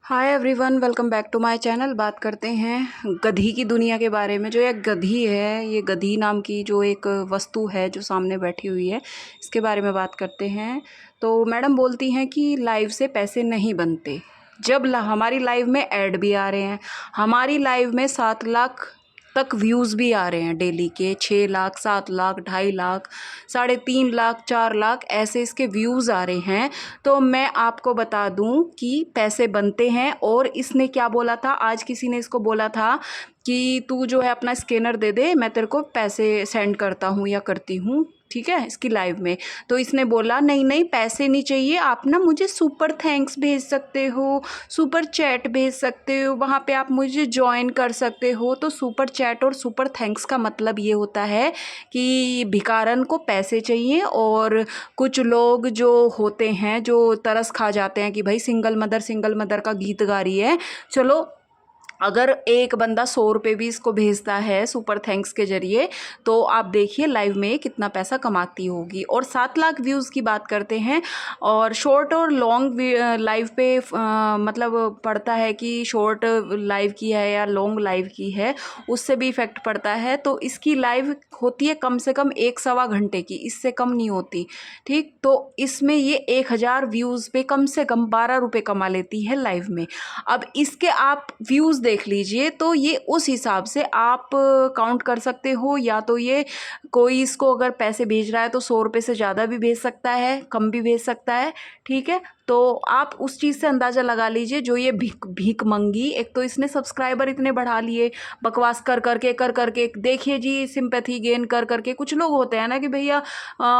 Hi everyone, welcome back to my channel. बात करते हैं गधी की दुनिया के बारे में। जो एक गधी है, ये गधी नाम की जो एक वस्तु है जो सामने बैठी हुई है, इसके बारे में बात करते हैं। तो मैडम बोलती हैं कि लाइव से पैसे नहीं बनते। जब हमारी लाइव में ऐड भी आ रहे हैं, हमारी लाइव में 7 लाख तक व्यूज़ भी आ रहे हैं डेली के, 6 लाख, 7 लाख, 2.5 लाख, 3.5 लाख, 4 लाख ऐसे इसके व्यूज़ आ रहे हैं। तो मैं आपको बता दूं कि पैसे बनते हैं। और इसने क्या बोला था, आज किसी ने इसको बोला था कि तू जो है अपना स्कैनर दे दे, मैं तेरे को पैसे सेंड करता हूँ या करती हूँ, ठीक है, इसकी लाइव में। तो इसने बोला नहीं नहीं, पैसे नहीं चाहिए, आप ना मुझे सुपर थैंक्स भेज सकते हो, सुपर चैट भेज सकते हो, वहाँ पे आप मुझे ज्वाइन कर सकते हो। तो सुपर चैट और सुपर थैंक्स का मतलब ये होता है कि भिखारन को पैसे चाहिए। और कुछ लोग जो होते हैं जो तरस खा जाते हैं कि भाई सिंगल मदर का गीत गा रही है, चलो अगर एक बंदा 100 रुपये भी इसको भेजता है सुपर थैंक्स के जरिए, तो आप देखिए लाइव में कितना पैसा कमाती होगी। और 7 लाख व्यूज़ की बात करते हैं। और शॉर्ट और लॉन्ग लाइव पे मतलब पड़ता है कि शॉर्ट लाइव की है या लॉन्ग लाइव की है, उससे भी इफ़ेक्ट पड़ता है। तो इसकी लाइव होती है कम से कम 1 सवा घंटे की, इससे कम नहीं होती, ठीक। तो इसमें ये 1000 व्यूज़ पे कम से कम 12 रुपये कमा लेती है लाइव में। अब इसके आप व्यूज़ देख लीजिए, तो ये उस हिसाब से आप काउंट कर सकते हो। या तो ये कोई इसको अगर पैसे भेज रहा है तो 100 रुपये से ज़्यादा भी भेज सकता है, कम भी भेज सकता है, ठीक है। तो आप उस चीज़ से अंदाज़ा लगा लीजिए। जो ये भीख भीख मंगी, एक तो इसने सब्सक्राइबर इतने बढ़ा लिए बकवास कर करके, देखिए जी, सिंपैथी गेन कर करके। कुछ लोग होते हैं ना कि भैया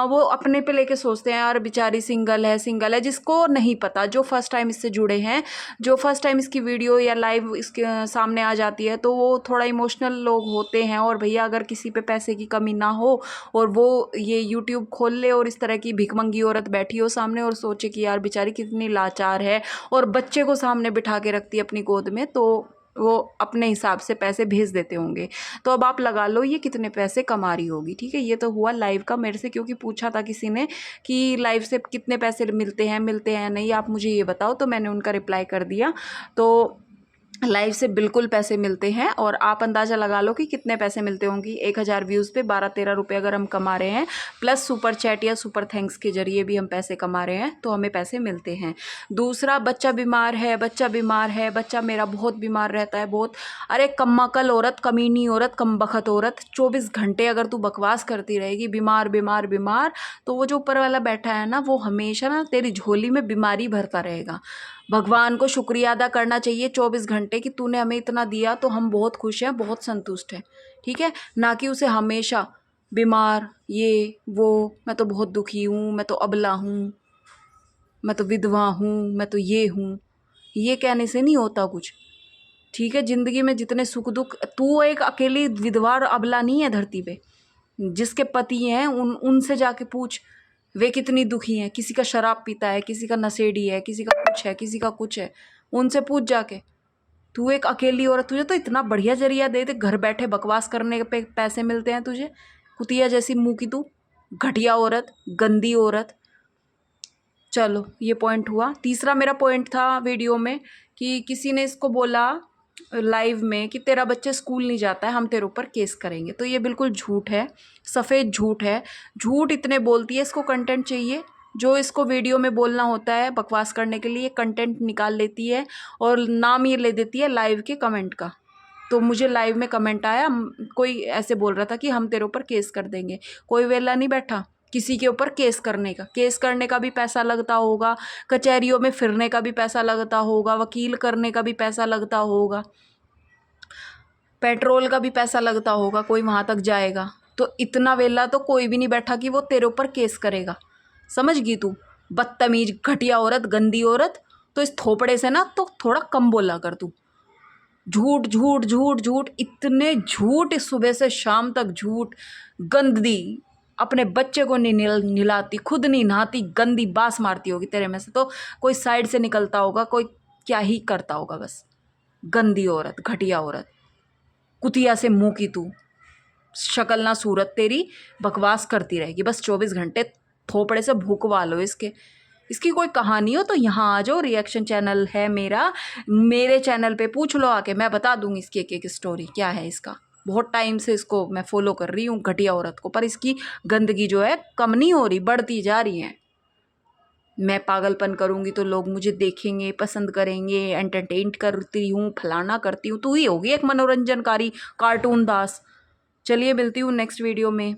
वो अपने पे लेके सोचते हैं यार बेचारी सिंगल है, जिसको नहीं पता, जो फर्स्ट टाइम इससे जुड़े हैं, जो फर्स्ट टाइम इसकी वीडियो या लाइव इसके सामने आ जाती है, तो वो थोड़ा इमोशनल लोग होते हैं। और भैया अगर किसी पे पैसे की कमी ना हो और वो ये यूट्यूब खोल ले और इस तरह की भिखमंगी औरत बैठी हो सामने और सोचे कि यार बेचारी कितनी लाचार है, और बच्चे को सामने बिठा के रखती है अपनी गोद में, तो वो अपने हिसाब से पैसे भेज देते होंगे। तो अब आप लगा लो ये कितने पैसे कमा रही होगी, ठीक है। ये तो हुआ लाइव का। मेरे से क्योंकि पूछा था किसी ने कि लाइव से कितने पैसे मिलते हैं नहीं, आप मुझे ये बताओ, तो मैंने उनका रिप्लाई कर दिया। तो लाइव से बिल्कुल पैसे मिलते हैं। और आप अंदाज़ा लगा लो कि कितने पैसे मिलते होंगे। 1000 व्यूज़ पे 12-13 रुपये अगर हम कमा रहे हैं, प्लस सुपर चैट या सुपर थैंक्स के जरिए भी हम पैसे कमा रहे हैं, तो हमें पैसे मिलते हैं। दूसरा, बच्चा बीमार है, बच्चा मेरा बहुत बीमार रहता है, बहुत। अरे कम्माकल औरत, कमीनी औरत, कमबख्त औरत, 24 घंटे अगर तू बकवास करती रहेगी बीमार बीमार बीमार, तो वो जो ऊपर वाला बैठा है ना, वो हमेशा ना तेरी झोली में बीमारी भरता रहेगा। भगवान को शुक्रिया अदा करना चाहिए 24 घंटे कि तूने हमें इतना दिया, तो हम बहुत खुश हैं, बहुत संतुष्ट हैं, ठीक है। ना कि उसे हमेशा बीमार, ये वो, मैं तो बहुत दुखी हूँ, मैं तो अबला हूँ, मैं तो विधवा हूँ, मैं तो ये हूँ। ये कहने से नहीं होता कुछ, ठीक है। ज़िंदगी में जितने सुख दुख, तू एक अकेली विधवा और अबला नहीं है धरती पे। जिसके पति हैं उनसे जाके पूछ, वे कितनी दुखी हैं। किसी का शराब पीता है, किसी का नशेड़ी है, किसी का कुछ है, किसी का कुछ है, उनसे पूछ जाके। तू एक अकेली औरत, तुझे तो इतना बढ़िया जरिया दे दे, घर बैठे बकवास करने पे पैसे मिलते हैं तुझे। कुतिया जैसी मुंह की तू, घटिया औरत, गंदी औरत। चलो ये पॉइंट हुआ। तीसरा मेरा पॉइंट था वीडियो में कि किसी ने इसको बोला लाइव में कि तेरा बच्चा स्कूल नहीं जाता है, हम तेरे ऊपर केस करेंगे। तो ये बिल्कुल झूठ है, सफ़ेद झूठ है। झूठ इतने बोलती है, इसको कंटेंट चाहिए। जो इसको वीडियो में बोलना होता है बकवास करने के लिए, कंटेंट निकाल लेती है और नाम ये ले देती है लाइव के कमेंट का। तो मुझे लाइव में कमेंट आया, कोई ऐसे बोल रहा था कि हम तेरे ऊपर केस कर देंगे। कोई वेला नहीं बैठा किसी के ऊपर केस करने का भी पैसा लगता होगा, कचहरियों में फिरने का भी पैसा लगता होगा, वकील करने का भी पैसा लगता होगा, पेट्रोल का भी पैसा लगता होगा, कोई वहाँ तक जाएगा। तो इतना वेला तो कोई भी नहीं बैठा कि वो तेरे ऊपर केस करेगा। समझ गई तू, बदतमीज घटिया औरत, गंदी औरत। तो इस थोपड़े से ना तो थोड़ा कम बोला कर तू। झूठ झूठ झूठ झूठ, इतने झूठ, इस सुबह से शाम तक झूठ। गंदी, अपने बच्चे को नहीं नहलाती, खुद नहीं नहाती, गंदी बास मारती होगी तेरे में से। तो कोई साइड से निकलता होगा, कोई क्या ही करता होगा बस। गंदी औरत, घटिया औरत, कुतिया से मुंह की तू, शक्ल ना सूरत तेरी, बकवास करती रहेगी बस 24 घंटे। थोपड़े से भूकवा लो इसके। इसकी कोई कहानी हो तो यहाँ आ जाओ, रिएक्शन चैनल है मेरा, मेरे चैनल पे पूछ लो आके, मैं बता दूंगी इसकी एक एक स्टोरी क्या है इसका। बहुत टाइम से इसको मैं फॉलो कर रही हूँ घटिया औरत को, पर इसकी गंदगी जो है कम नहीं हो रही, बढ़ती जा रही है। मैं पागलपन करूँगी तो लोग मुझे देखेंगे, पसंद करेंगे, एंटरटेन करती हूँ, फलाना करती हूँ, तू ही होगी एक मनोरंजनकारी कार्टून दास। चलिए मिलती हूँ नेक्स्ट वीडियो में।